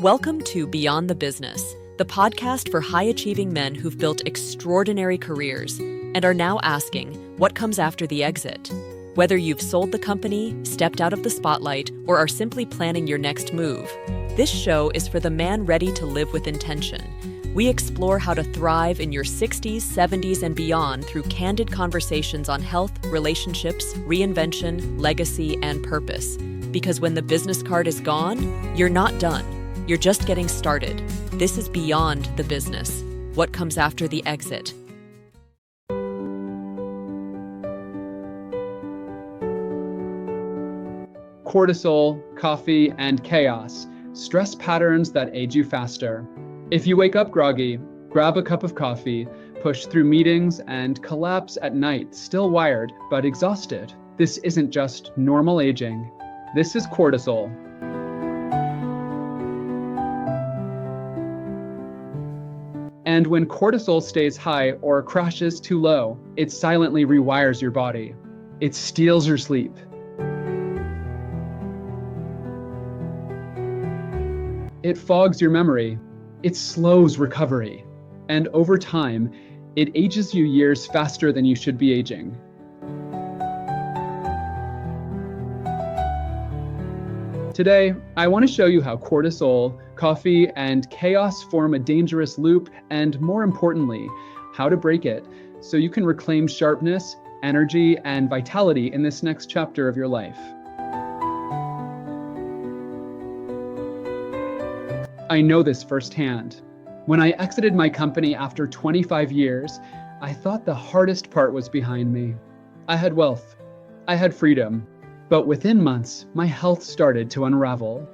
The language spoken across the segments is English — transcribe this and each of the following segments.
Welcome to Beyond the Business, the podcast for high-achieving men who've built extraordinary careers and are now asking, what comes after the exit? Whether you've sold the company, stepped out of the spotlight, or are simply planning your next move, this show is for the man ready to live with intention. We explore how to thrive in your 60s, 70s, and beyond through candid conversations on health, relationships, reinvention, legacy, and purpose. Because when the business card is gone, you're not done. You're just getting started. This is Beyond the Business. What comes after the exit? Cortisol, coffee, and chaos. Stress patterns that age you faster. If you wake up groggy, grab a cup of coffee, push through meetings, and collapse at night, still wired but exhausted. This isn't just normal aging. This is cortisol. And when cortisol stays high or crashes too low, it silently rewires your body. It steals your sleep. It fogs your memory. It slows recovery. And over time, it ages you years faster than you should be aging. Today, I want to show you how cortisol, coffee, and chaos form a dangerous loop, and more importantly, how to break it so you can reclaim sharpness, energy, and vitality in this next chapter of your life. I know this firsthand. When I exited my company after 25 years, I thought the hardest part was behind me. I had wealth. I had freedom. But within months, my health started to unravel.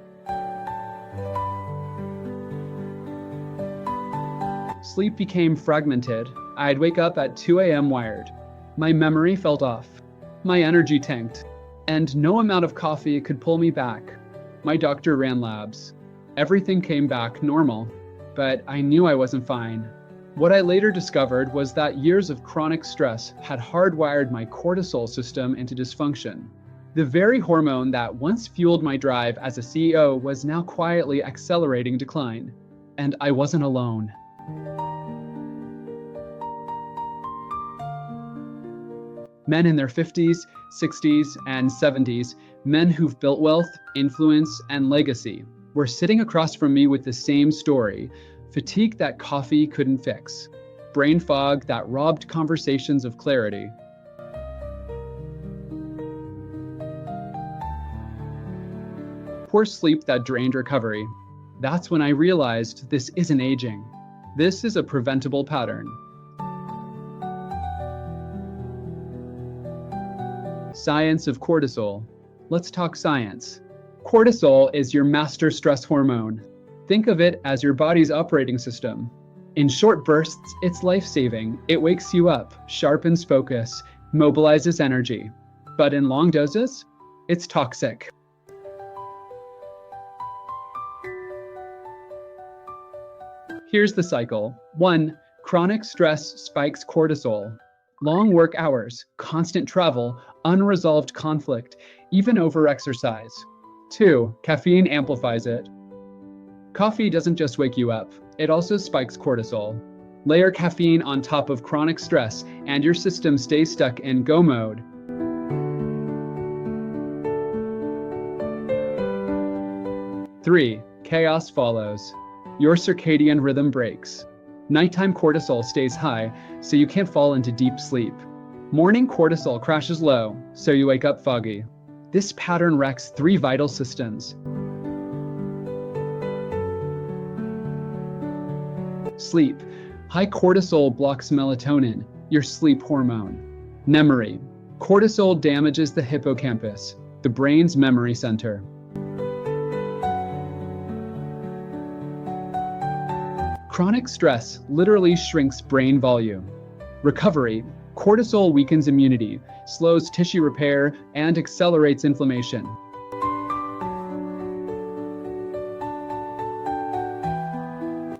Sleep became fragmented. I'd wake up at 2 a.m. wired. My memory felt off. My energy tanked. And no amount of coffee could pull me back. My doctor ran labs. Everything came back normal, but I knew I wasn't fine. What I later discovered was that years of chronic stress had hardwired my cortisol system into dysfunction. The very hormone that once fueled my drive as a CEO was now quietly accelerating decline, and I wasn't alone. Men in their 50s, 60s, and 70s, men who've built wealth, influence, and legacy, were sitting across from me with the same story: fatigue that coffee couldn't fix, brain fog that robbed conversations of clarity. Poor sleep that drained recovery. That's when I realized this isn't aging. This is a preventable pattern. Science of cortisol. Let's talk science. Cortisol is your master stress hormone. Think of it as your body's operating system. In short bursts, it's life-saving. It wakes you up, sharpens focus, mobilizes energy. But in long doses, it's toxic. Here's the cycle. 1. Chronic stress spikes cortisol. Long work hours, constant travel, unresolved conflict, even overexercise. 2. Caffeine amplifies it. Coffee doesn't just wake you up, it also spikes cortisol. Layer caffeine on top of chronic stress, and your system stays stuck in go mode. 3. Chaos follows. Your circadian rhythm breaks. Nighttime cortisol stays high, so you can't fall into deep sleep. Morning cortisol crashes low, so you wake up foggy. This pattern wrecks 3 vital systems. Sleep. High cortisol blocks melatonin, your sleep hormone. Memory. Cortisol damages the hippocampus, the brain's memory center. Chronic stress literally shrinks brain volume. Recovery. Cortisol weakens immunity, slows tissue repair, and accelerates inflammation.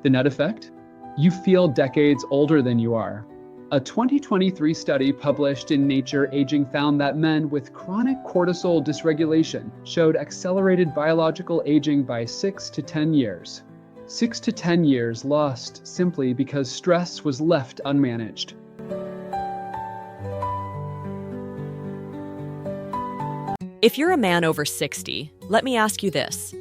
The net effect? You feel decades older than you are. A 2023 study published in Nature Aging found that men with chronic cortisol dysregulation showed accelerated biological aging by 6 to 10 years. 6 to 10 years lost simply because stress was left unmanaged. If you're a man over 60, let me ask you this.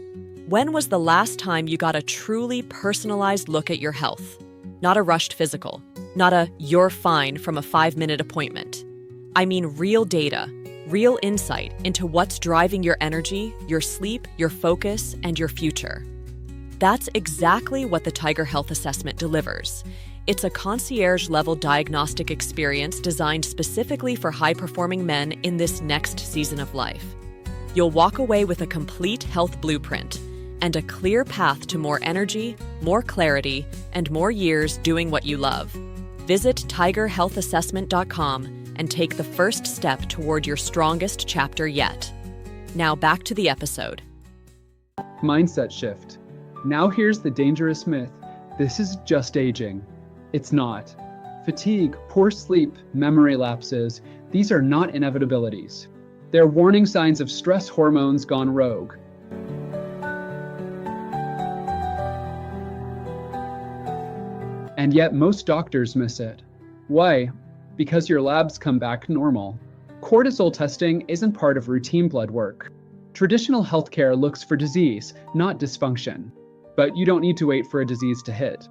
When was the last time you got a truly personalized look at your health? Not a rushed physical, not a "you're fine" from a 5-minute appointment. I mean real data, real insight into what's driving your energy, your sleep, your focus, and your future. That's exactly what the Tiger Health Assessment delivers. It's a concierge-level diagnostic experience designed specifically for high-performing men in this next season of life. You'll walk away with a complete health blueprint and a clear path to more energy, more clarity, and more years doing what you love. Visit tigerhealthassessment.com and take the first step toward your strongest chapter yet. Now back to the episode. Mindset shift. Now here's the dangerous myth. This is just aging. It's not. Fatigue, poor sleep, memory lapses, these are not inevitabilities. They're warning signs of stress hormones gone rogue. And yet most doctors miss it. Why? Because your labs come back normal. Cortisol testing isn't part of routine blood work. Traditional healthcare looks for disease, not dysfunction. But you don't need to wait for a disease to hit.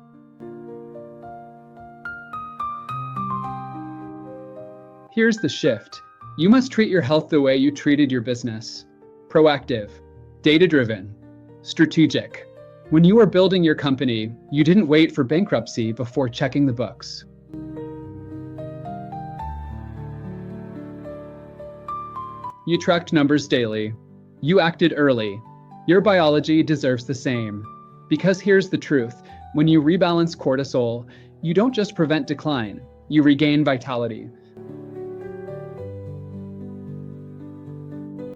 Here's the shift. You must treat your health the way you treated your business. Proactive, data-driven, strategic. When you were building your company, you didn't wait for bankruptcy before checking the books. You tracked numbers daily. You acted early. Your biology deserves the same. Because here's the truth. When you rebalance cortisol, you don't just prevent decline, you regain vitality.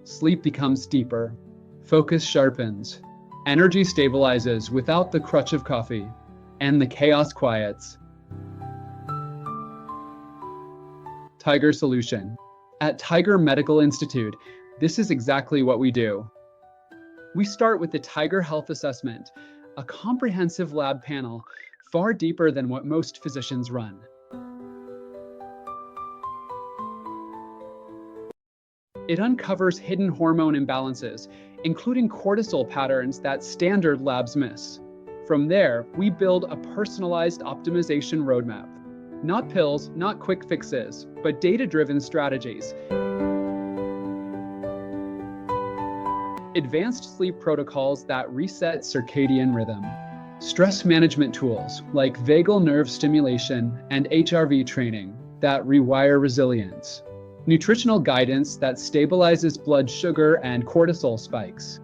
Sleep becomes deeper. Focus sharpens. Energy stabilizes without the crutch of coffee. And the chaos quiets. Tiger Solution. At Tiger Medical Institute, this is exactly what we do. We start with the Tiger Health Assessment, a comprehensive lab panel far deeper than what most physicians run. It uncovers hidden hormone imbalances, including cortisol patterns that standard labs miss. From there, we build a personalized optimization roadmap. Not pills, not quick fixes, but data-driven strategies. Advanced sleep protocols that reset circadian rhythm. Stress management tools like vagal nerve stimulation and HRV training that rewire resilience. Nutritional guidance that stabilizes blood sugar and cortisol spikes.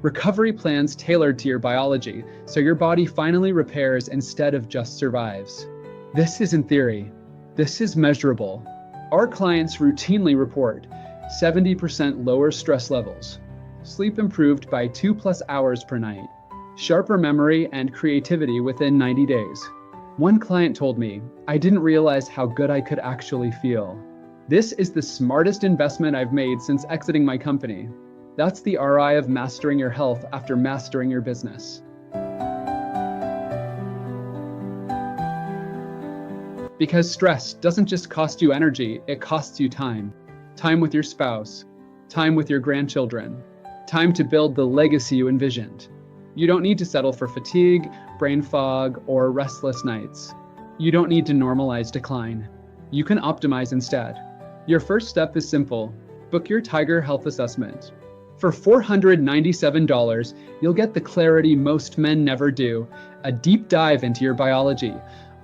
Recovery plans tailored to your biology, so your body finally repairs instead of just survives. This isn't theory. This is measurable. Our clients routinely report 70% lower stress levels, sleep improved by 2+ hours per night, sharper memory and creativity within 90 days. One client told me, "I didn't realize how good I could actually feel." This is the smartest investment I've made since exiting my company. That's the ROI of mastering your health after mastering your business. Because stress doesn't just cost you energy, it costs you time. Time with your spouse, time with your grandchildren, time to build the legacy you envisioned. You don't need to settle for fatigue, brain fog, or restless nights. You don't need to normalize decline. You can optimize instead. Your first step is simple. Book your Tiger Health Assessment. For $497, you'll get the clarity most men never do, a deep dive into your biology,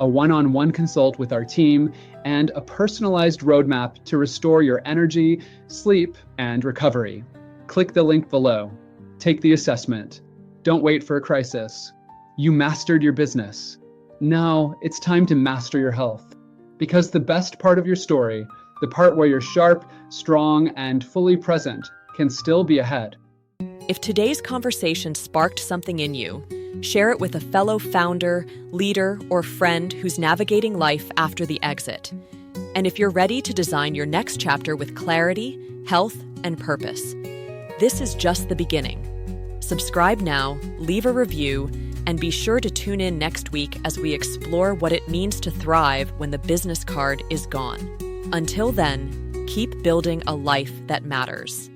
a one-on-one consult with our team, and a personalized roadmap to restore your energy, sleep, and recovery. Click the link below. Take the assessment. Don't wait for a crisis. You mastered your business. Now it's time to master your health. Because the best part of your story, the part where you're sharp, strong, and fully present, can still be ahead. If today's conversation sparked something in you, Share it with a fellow founder, leader, or friend who's navigating life after the exit. And if you're ready to design your next chapter with clarity, health, and purpose, this is just the beginning. Subscribe now, leave a review, and be sure to tune in next week as we explore what it means to thrive when the business card is gone. Until then, keep building a life that matters.